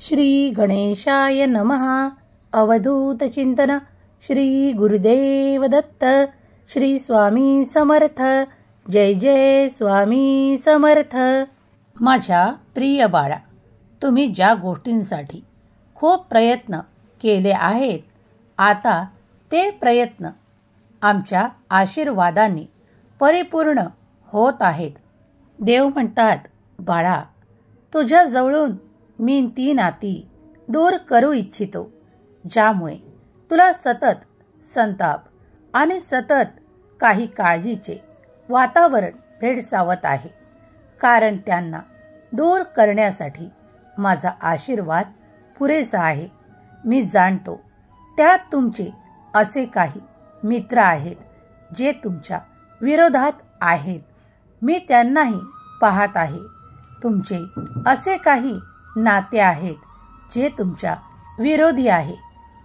श्री गणेशाय नमः. अवधूत चिंतन. श्री गुरुदेव दत्त. श्री स्वामी समर्थ. जय जय स्वामी समर्थ. माझ्या प्रिय बाळा, तुम्ही ज्या गोष्टींसाठी खूप प्रयत्न केले आहेत, आता ते प्रयत्न आमच्या आशीर्वादांनी परिपूर्ण होत आहेत. देव म्हणतात, बाळा, तुझ्या जवळून मी ती नाती दूर करू इच्छितो ज्यामुळे तुला सतत संताप आणि सतत काही काळजीचे वातावरण भेडसावत आहे. कारण त्यांना दूर करण्यासाठी माझा आशीर्वाद पुरेसा आहे. मी जाणतो त्यात तुमचे असे काही मित्र आहेत जे तुमच्या विरोधात आहेत. मी त्यांनाही पाहत आहे. तुमचे असे काही नाते आहेत जे तुमच्या विरोधी आहे,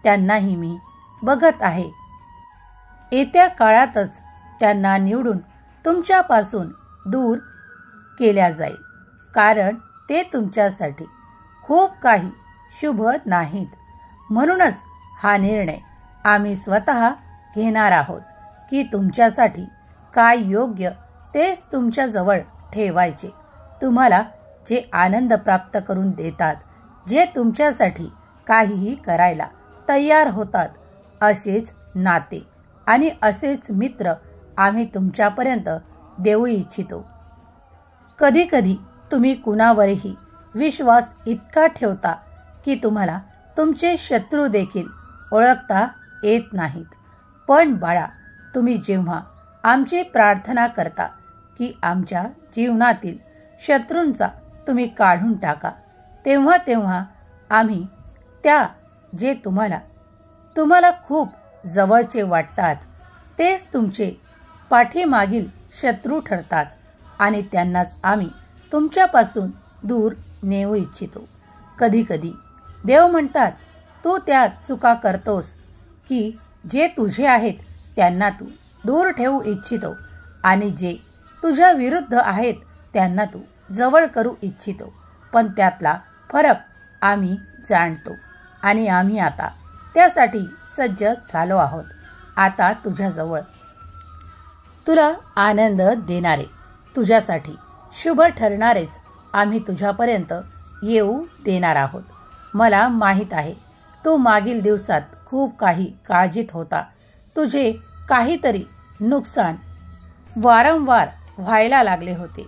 त्यांनाही मी बघत आहे. येत्या काळातच त्यांना निवडून तुमच्यापासून दूर केल्या जाईल, कारण ते तुमच्यासाठी खूप काही शुभ नाहीत. म्हणूनच हा निर्णय आम्ही स्वतः घेणार आहोत की तुमच्यासाठी काय योग्य तेच तुमच्याजवळ ठेवायचे. तुम्हाला जे आनंद प्राप्त करून देतात, जे तुमच्यासाठी काहीही करायला तयार होतात, असेच नाते आणि असेच मित्र आम्ही तुमच्यापर्यंत देऊ इच्छितो. कधी कधी तुम्ही कुणावरही विश्वास इतका ठेवता की तुम्हाला तुमचे शत्रू देखील ओळखता येत नाहीत. पण बाळा, तुम्ही जेव्हा आमची प्रार्थना करता की आमच्या जीवनातील शत्रूंचा तुम्ही काढून टाका, तेव्हा तेव्हा आम्ही त्या जे तुम्हाला खूप जवळचे वाटतात तेच तुमचे पाठीमागील शत्रू ठरतात आणि त्यांनाच आम्ही तुमच्यापासून दूर नेऊ इच्छितो. कधी कधी देव म्हणतात, तू त्या चुका करतोस की जे तुझे आहेत त्यांना तू दूर ठेवू इच्छितो आणि जे तुझ्या विरुद्ध आहेत त्यांना तू जवळ करू इच्छितो. पण त्यातला फरक आम्ही जाणतो आणि आम्ही आता त्यासाठी सज्ज झालो आहोत. आता तुझ्याजवळ तुला आनंद देणारे, तुझ्यासाठी शुभ ठरणारेच आम्ही तुझ्यापर्यंत येऊ देणार आहोत. मला माहीत आहे तू मागील दिवसात खूप काही काळजीत होता. तुझे काहीतरी नुकसान वारंवार व्हायला लागले होते,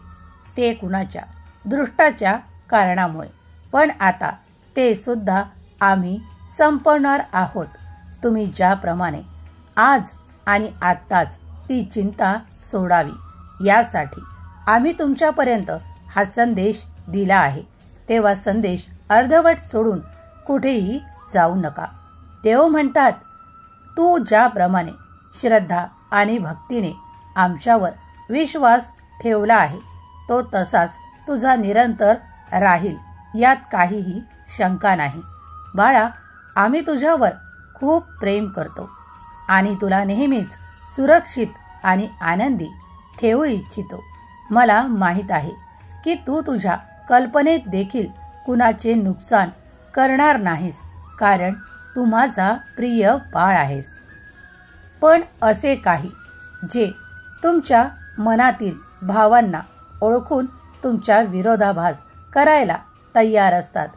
ते कुणाच्या दृष्टाच्या कारणामुळे. पण आता ते सुद्धा आम्ही संपवणार आहोत. तुम्ही ज्याप्रमाणे आज आणि आत्ताच ती चिंता सोडावी यासाठी आम्ही तुमच्यापर्यंत हा संदेश दिला आहे. तेव्हा संदेश अर्धवट सोडून कुठेही जाऊ नका. देव म्हणतात, तू ज्याप्रमाणे श्रद्धा आणि भक्तीने आमच्यावर विश्वास ठेवला आहे, तो तसाच तुझा निरंतर राहील, यात काहीही शंका नाही. बाळा, आम्ही तुझ्यावर खूप प्रेम करतो आणि तुला नेहमीच सुरक्षित आणि आनंदी ठेवू इच्छितो. मला माहीत आहे की तू तुझ्या कल्पनेत देखील कुणाचे नुकसान करणार नाहीस, कारण तू माझा प्रिय बाळ आहेस. पण असे काही जे तुमच्या मनातील भावांना ओळखून तुमच्या विरोधाभास करायला तयार असतात.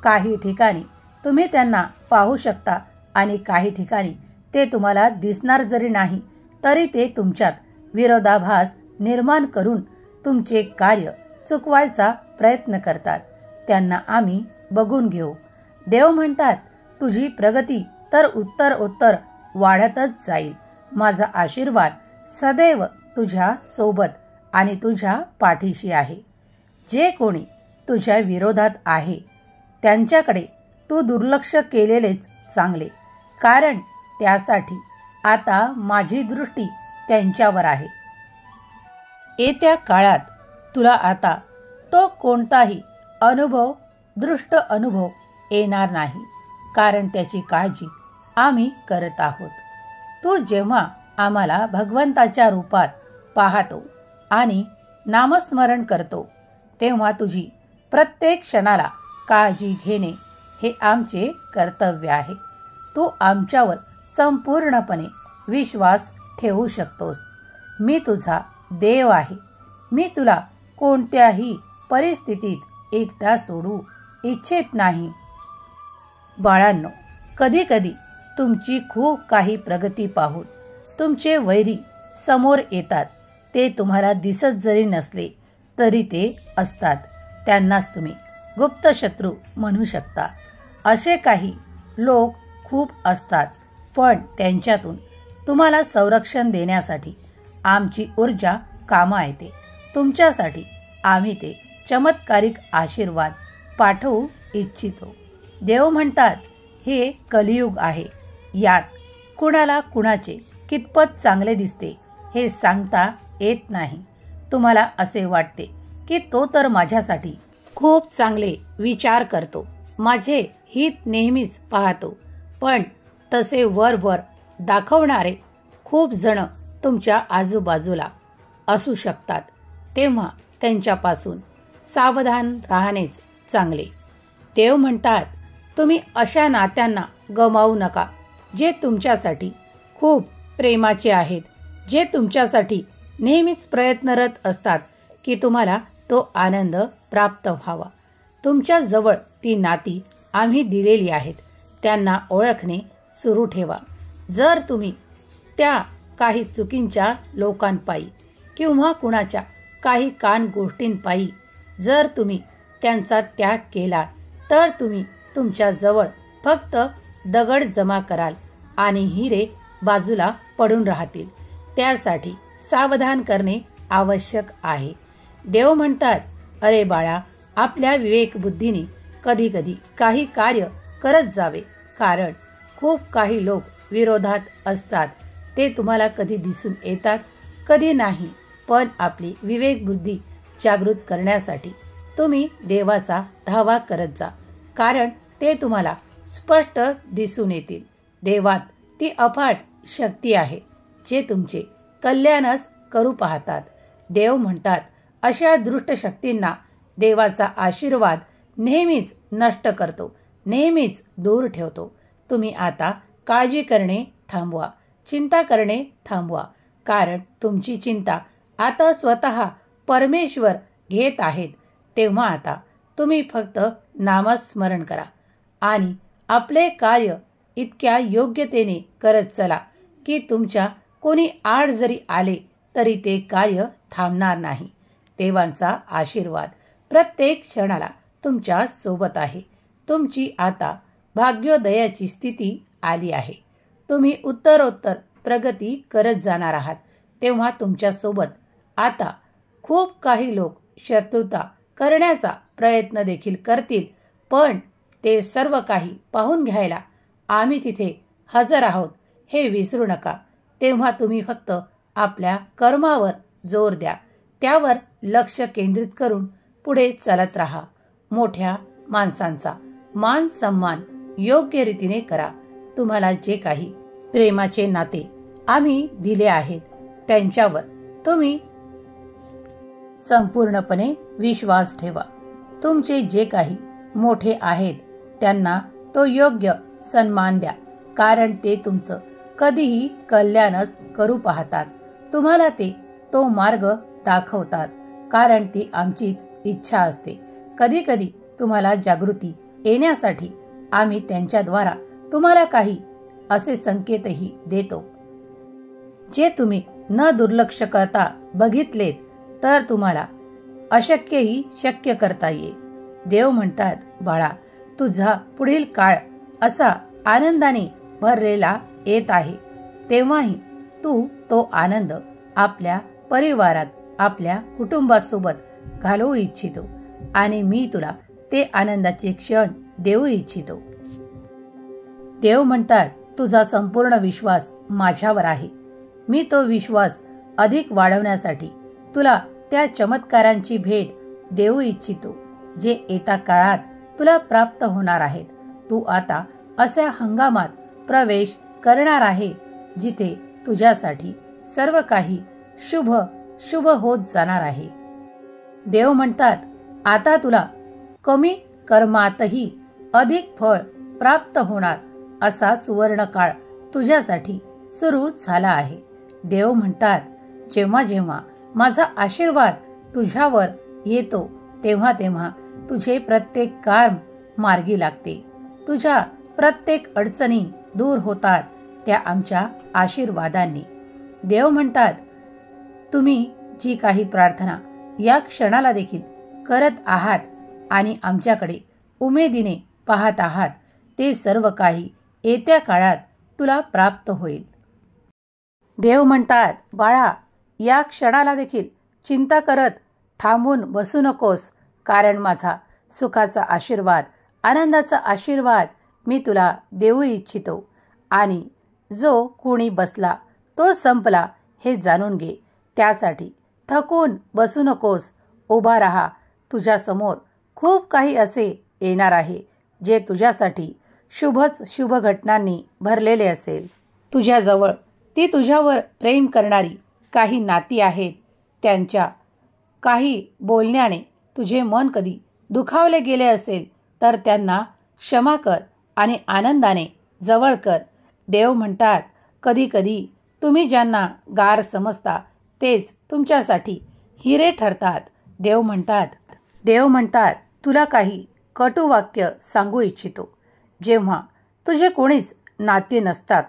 काही ठिकाणी तुम्ही त्यांना पाहू शकता आणि काही ठिकाणी ते तुम्हाला दिसणार जरी नाही तरी ते तुमच्यात विरोधाभास निर्माण करून तुमचे कार्य चुकवायचा प्रयत्न करतात. त्यांना आम्ही बघून घेऊ. देव म्हणतात, तुझी प्रगती तर उत्तर वाढतच जाईल. माझा आशीर्वाद सदैव तुझ्या सोबत आणि तुझ्या पाठीशी आहे. जे कोणी तुझ्या विरोधात आहे त्यांच्याकडे तू दुर्लक्ष केलेलेच चांगले, कारण त्यासाठी आता माझी दृष्टी त्यांच्यावर आहे. येत्या काळात तुला आता तो कोणताही दृष्ट अनुभव येणार नाही, कारण त्याची काळजी आम्ही करत आहोत. तू जेव्हा आम्हाला भगवंताच्या रूपात पाहतो आणि नामस्मरण करतो, तेव्हा तुझी प्रत्येक क्षणाला काळजी घेणे हे आमचे कर्तव्य आहे. तू आमच्यावर संपूर्णपणे विश्वास ठेवू शकतोस. मी तुझा देव आहे. मी तुला कोणत्याही परिस्थितीत एकटा सोडू इच्छित नाही. बाळांनो, कधी कधी तुमची खूप काही प्रगती पाहून तुमचे वैरी समोर येतात. ते तुम्हाला दिसत जरी नसले तरी ते असतात. त्यांनाच तुम्ही गुप्त शत्रू म्हणू शकता. असे काही लोक खूप असतात, पण त्यांच्यातून तुम्हाला संरक्षण देण्यासाठी आमची ऊर्जा कामा येते. तुमच्यासाठी आम्ही ते चमत्कारिक आशीर्वाद पाठवू इच्छितो. देव म्हणतात, हे कलियुग आहे. यात कुणाला कुणाचे कितपत चांगले दिसते हे सांगता येत नाही. तुम्हाला असे वाटते की तो तर माझ्यासाठी खूप चांगले विचार करतो, माझे हित नेहमीच पाहतो. पण तसे वर वर दाखवणारे खूप जण तुमच्या आजूबाजूला असू शकतात. तेव्हा त्यांच्यापासून सावधान राहणेच चांगले. देव म्हणतात, तुम्ही अशा नात्यांना गमावू नका जे तुमच्यासाठी खूप प्रेमाचे आहेत, जे तुमच्यासाठी नेहमीच प्रयत्नरत असतात की तुम्हाला तो आनंद प्राप्त व्हावा. तुमच्या जवळ ती नाती आम्ही दिलेली आहेत. त्यांना ओळखणे सुरू ठेवा. जर तुम्ही त्या काही चुकींच्या लोकांपायी किंवा कुणाच्या काही कान गोष्टींपायी जर तुम्ही त्यांचा त्याग केला तर तुम्ही तुमच्या जवळ फक्त दगड जमा कराल आणि हिरे बाजूला पडून राहतील. त्यासाठी सावधान करणे आवश्यक आहे. देव म्हणतात, अरे बाळा, आपल्या विवेकबुद्धीने कधी कधी काही कार्य करत जावे, कारण खूप काही लोक विरोधात असतात. ते तुम्हाला कधी दिसून येतात, कधी नाही. पण आपली विवेकबुद्धी जागृत करण्यासाठी तुम्ही देवाचा धावा करत जा, कारण ते तुम्हाला स्पष्ट दिसून येतील. देवात ती अफाट शक्ती आहे जे तुमचे कल्याणच करू पाहतात. देव म्हणतात, अशा दुष्ट शक्तींना देवाचा आशीर्वाद नेहमीच नष्ट करतो, नेहमीच दूर ठेवतो. तुम्ही आता काळजी करणे थांबवा, चिंता करणे थांबवा, कारण तुमची चिंता आता स्वतः परमेश्वर घेत आहेत. तेव्हा आता तुम्ही फक्त नामस्मरण करा आणि आपले कार्य इतक्या योग्यतेने करत चला की तुमच्या कोणी आड जरी आले तरी ते कार्य थांबणार नाही. देवांचा आशीर्वाद प्रत्येक क्षणाला तुमच्या सोबत आहे. तुमची आता भाग्योदयाची स्थिती आली आहे. तुम्ही उत्तरोत्तर प्रगती करत जाणार आहात. तेव्हा तुमच्या सोबत आता खूप काही लोक शत्रुता करण्याचा प्रयत्न देखील करतील, पण ते सर्व काही पाहून घ्यायला आम्ही तिथे हजर आहोत हे विसरू नका. तेव्हा तुम्ही फक्त आपल्या कर्मावर जोर द्या, त्यावर लक्ष केंद्रित करून पुढे चालत राहा. मोठ्या माणसांचा मान सन्मान योग्य रीतीने करा. तुम्हाला जे काही प्रेमाचे नाते आम्ही दिले आहेत त्यांच्यावर तुम्ही संपूर्णपणे विश्वास ठेवा. तुमचे जे काही मोठे आहेत त्यांना तो योग्य सन्मान द्या, कारण ते तुमचं कधीही कल्याणच करू पाहतात. तुम्हाला ते तो मार्ग दाखवतात, कारण ती आमचीच इच्छा असते. कधी कधी तुम्हाला जागृती येण्यासाठी आम्ही त्यांच्याद्वारा तुम्हाला काही असे संकेतही देतो जे तुम्ही न दुर्लक्ष करता बघितलेत तर तुम्हाला अशक्यही शक्य करता येईल. देव म्हणतात, बाळा, तुझा पुढील काळ असा आनंदाने भरलेला येत आहे. तेव्हाही तू तो आनंद आपल्या परिवारात, आपल्या कुटुंबासोबत घालवू इच्छितो आणि मी तुला ते आनंदाचे क्षण देऊ इच्छितो. देव म्हणतात, तुझा संपूर्ण विश्वास माझ्यावर आहे. मी तो विश्वास अधिक वाढवण्यासाठी तुला त्या चमत्कारांची भेट देऊ इच्छितो जे येत्या काळात तुला प्राप्त होणार आहेत. तू आता अशा हंगामात प्रवेश करणार आहे जिथे तुझ्यासाठी सर्व काही शुभ शुभ होत जाणार आहे. देव म्हणतात, आता तुला कमी कर्मातही अधिक फळ प्राप्त होणार असा सुवर्ण काळ तुझ्यासाठी सुरू झाला आहे. देव म्हणतात, जेव्हा जेव्हा माझा आशीर्वाद तुझ्यावर येतो तेव्हा तेव्हा तुझे प्रत्येक काम मार्गी लागते. तुझ्या प्रत्येक अडचणी दूर होतात त्या आमच्या आशीर्वादांनी. देव म्हणतात, तुम्ही जी काही प्रार्थना या क्षणाला देखील करत आहात आणि आमच्याकडे उमेदीने पाहत आहात ते सर्व काही येत्या काळात तुला प्राप्त होईल. देव म्हणतात, बाळा, या क्षणाला देखील चिंता करत थांबून बसू नकोस, कारण माझा सुखाचा आशीर्वाद, आनंदाचा आशीर्वाद मी तुला देऊ इच्छितो. आणि जो कोणी बसला तो संपला हे जाणून घे. त्यासाठी थकून बसू नकोस, उभा राहा. तुझ्यासमोर खूप काही असे येणार आहे जे तुझ्यासाठी शुभ घटनांनी भरलेले असेल. तुझ्याजवळ ती तुझ्यावर प्रेम करणारी काही नाती आहेत. त्यांच्या काही बोलण्याने तुझे मन कधी दुखावले गेले असेल तर त्यांना क्षमा कर आणि आनंदाने जवळ कर. देव म्हणतात, कधी कधी तुम्ही ज्यांना गार समजता तेच तुमच्यासाठी हिरे ठरतात. देव म्हणतात, तुला काही कटू वाक्य सांगू इच्छितो. जेव्हा तुझे कोणीच नाते नसतात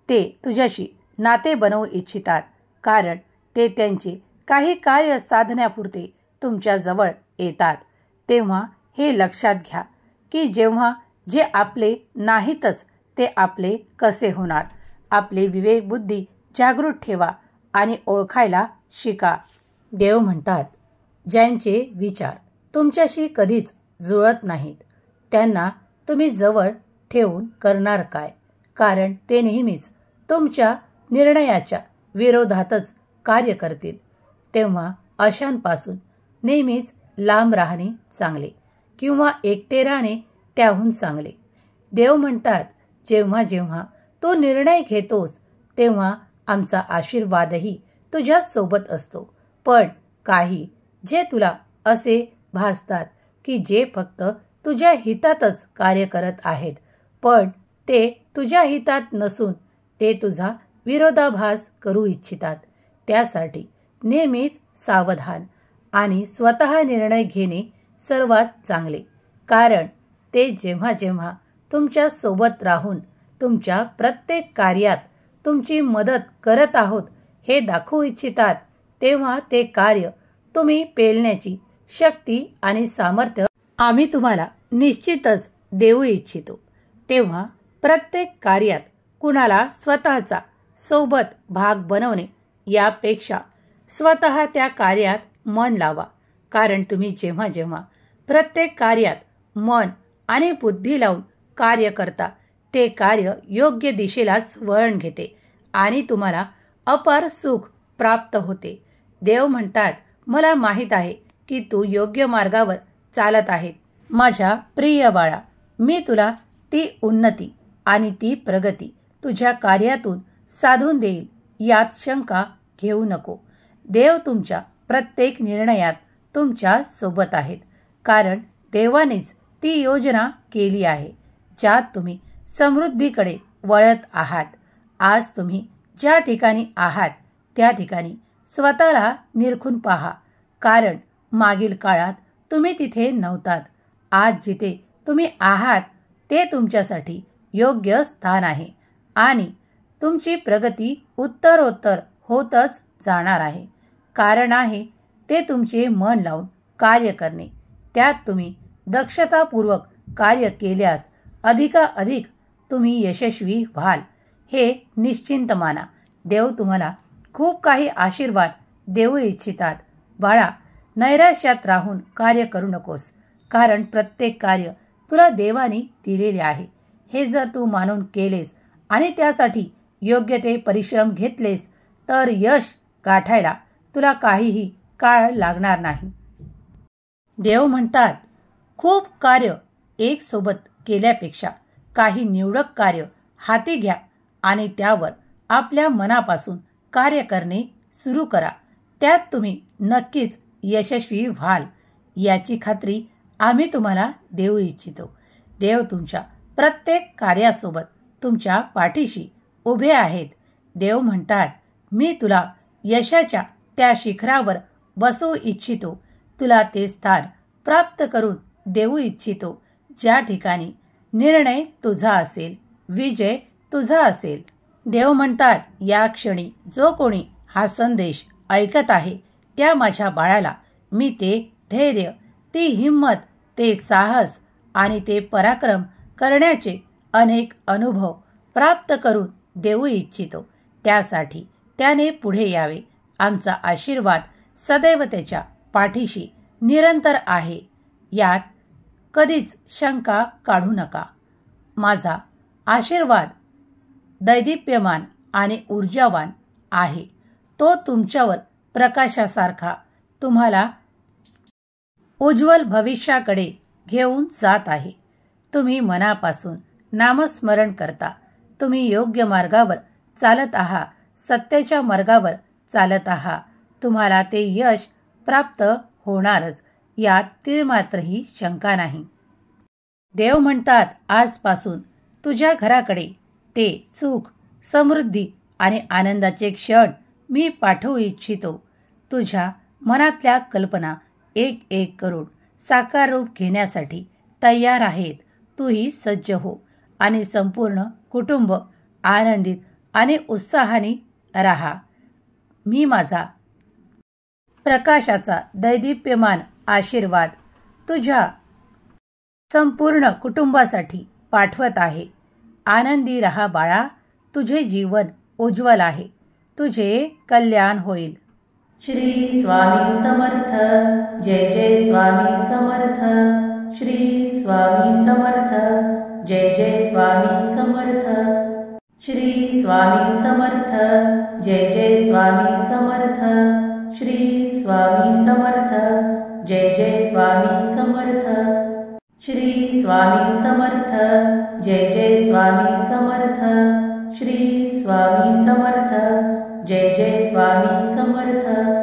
ते तुझ्याशी नाते बनवू इच्छितात, कारण ते त्यांचे काही कार्य साधण्यापुरते तुमच्या जवळ येतात. तेव्हा हे लक्षात घ्या की जेव्हा जे आपले नाहीतच ते आपले कसे होणार. आपले विवेक बुद्धी जागृत ठेवा आणि ओळखायला शिका. देव म्हणतात, ज्यांचे विचार तुमच्याशी कधीच जुळत नाहीत त्यांना तुम्ही जवळ ठेवून करणार काय, कारण ते नेहमीच तुमच्या निर्णयाच्या विरोधातच कार्य करतील. तेव्हा अशांपासून नेहमीच लांब राहणे चांगले, किंवा एकटे राहणे त्याहून चांगले. देव म्हणतात, जेव्हा जेव्हा तू निर्णय घेतोस तेव्हा आमचा आशीर्वादही तुझ्या सोबत असतो. पण काही जे तुला असे भासतात की जे फक्त तुझ्या हितातच कार्य करत आहेत, पण ते तुझ्या हितात नसून ते तुझा विरोधाभास करू इच्छितात. त्यासाठी नेहमीच सावधान आणि स्वतः निर्णय घेणे सर्वात चांगले, कारण ते जेव्हा जेव्हा तुमच्या सोबत राहून तुमच्या प्रत्येक कार्यात तुमची मदत करत आहोत हे दाखवू इच्छितात, तेव्हा ते कार्य तुम्ही पेलण्याची शक्ती आणि सामर्थ्य आम्ही तुम्हाला निश्चितच देऊ इच्छितो. तेव्हा प्रत्येक कार्यात कुणाला स्वतःचा सोबत भाग बनवणे यापेक्षा स्वतः त्या कार्यात मन लावा, कारण तुम्ही जेव्हा जेव्हा प्रत्येक कार्यात मन आणि बुद्धी लावून कार्य करता ते कार्य योग्य दिशेलाच वळण घेते आणि तुम्हाला अपार सुख प्राप्त होते. देव म्हणतात, मला माहीत आहे की तू योग्य मार्गावर चालत आहे. माझ्या प्रिय बाळा, मी तुला ती उन्नती आणि ती प्रगती तुझ्या कार्यातून साधून देईल, यात शंका घेऊ नको. देव तुमच्या प्रत्येक निर्णयात तुमच्या सोबत आहेत, कारण देवानेच ती योजना केली आहे ज्यात तुम्ही समृद्धीकडे वळत आहात. आज तुम्ही ज्या ठिकाणी आहात त्या ठिकाणी स्वतःला निरखून पहा, कारण मागील काळात तुम्ही तिथे नव्हतात. आज जिथे तुम्ही आहात ते तुमच्यासाठी योग्य स्थान आहे आणि तुमची प्रगती उत्तरोत्तर होतच जाणार आहे. कारण आहे ते तुमचे मन लावून कार्य करणे. त्यात तुम्ही दक्षतापूर्वक कार्य केल्यास अधिकाधिक तुम्ही यशस्वी व्हाल, हे निश्चिंत माना. देव तुम्हाला खूप काही आशीर्वाद देऊ इच्छितात. बाळा, नैराश्यात राहून कार्य करू नकोस, कारण प्रत्येक कार्य तुला देवाने दिलेले आहे. हे जर तू मानून केलेस आणि त्यासाठी योग्य ते परिश्रम घेतलेस तर यश गाठायला तुला काहीही काळ लागणार नाही. देव म्हणतात, खूप कार्य एक सोबत केल्यापेक्षा काही निवडक कार्य हाती घ्या आणि त्यावर आपल्या मनापासून कार्य करणे सुरू करा. त्यात तुम्ही नक्कीच यशस्वी व्हाल याची खात्री आम्ही तुम्हाला देऊ इच्छितो. देव तुमच्या प्रत्येक कार्यासोबत तुमच्या पाठीशी उभे आहेत. देव म्हणतात, मी तुला यशाच्या त्या शिखरावर बसवू इच्छितो. तुला ते स्थान प्राप्त करून देऊ इच्छितो ज्या ठिकाणी निर्णय तुझा असेल, विजय तुझा असेल. देव म्हणतात, या क्षणी जो कोणी हा संदेश ऐकत आहे त्या माझ्या बाळाला मी ते धैर्य, ती हिंमत, ते साहस आणि ते पराक्रम करण्याचे अनेक अनुभव प्राप्त करून देऊ इच्छितो. त्यासाठी त्याने पुढे यावे. आमचा आशीर्वाद सदैव त्याच्या पाठीशी निरंतर आहे. यात कधीच शंका काढू नका. माझा आशीर्वाद दैदिप्यमान आणि ऊर्जावान आहे. तो तुमच्यावर प्रकाशासारखा तुम्हाला उज्ज्वल भविष्याकडे घेऊन जात आहे. तुम्ही मनापासून नामस्मरण करता. तुम्ही योग्य मार्गावर चालत आहात, सत्याच्या मार्गावर चालत आहात. तुम्हाला ते यश प्राप्त होणारच, यात तीळमात्रही शंका नाही. देव म्हणतात, आजपासून तुझ्या घराकडे ते सुख, समृद्धी आणि आनंदाचे क्षण मी पाठवू इच्छितो. तुझ्या मनातल्या कल्पना एक एक करून साकार रूप घेण्यासाठी तयार आहेत. तूही सज्ज हो आणि संपूर्ण कुटुंब आनंदित आणि उत्साहाने राहा. मी माझा प्रकाशाचा दैदिप्यमान आशीर्वाद तुझ्या संपूर्ण कुटुंबासाठी पाठवत आहे. आनंदी रहा बाळा. तुझे जीवन उज्ज्वल आहे. तुझे कल्याण होईल. श्री स्वामी समर्थ. जय जय स्वामी समर्थ. श्री स्वामी समर्थ. जय जय स्वामी समर्थ. श्री स्वामी समर्थ. जय जय स्वामी समर्थ. श्री स्वामी समर्थ. जय जय स्वामी समर्थ. श्री स्वामी समर्थ. जय जय स्वामी समर्थ. श्री स्वामी समर्थ. जय जय स्वामी समर्थ.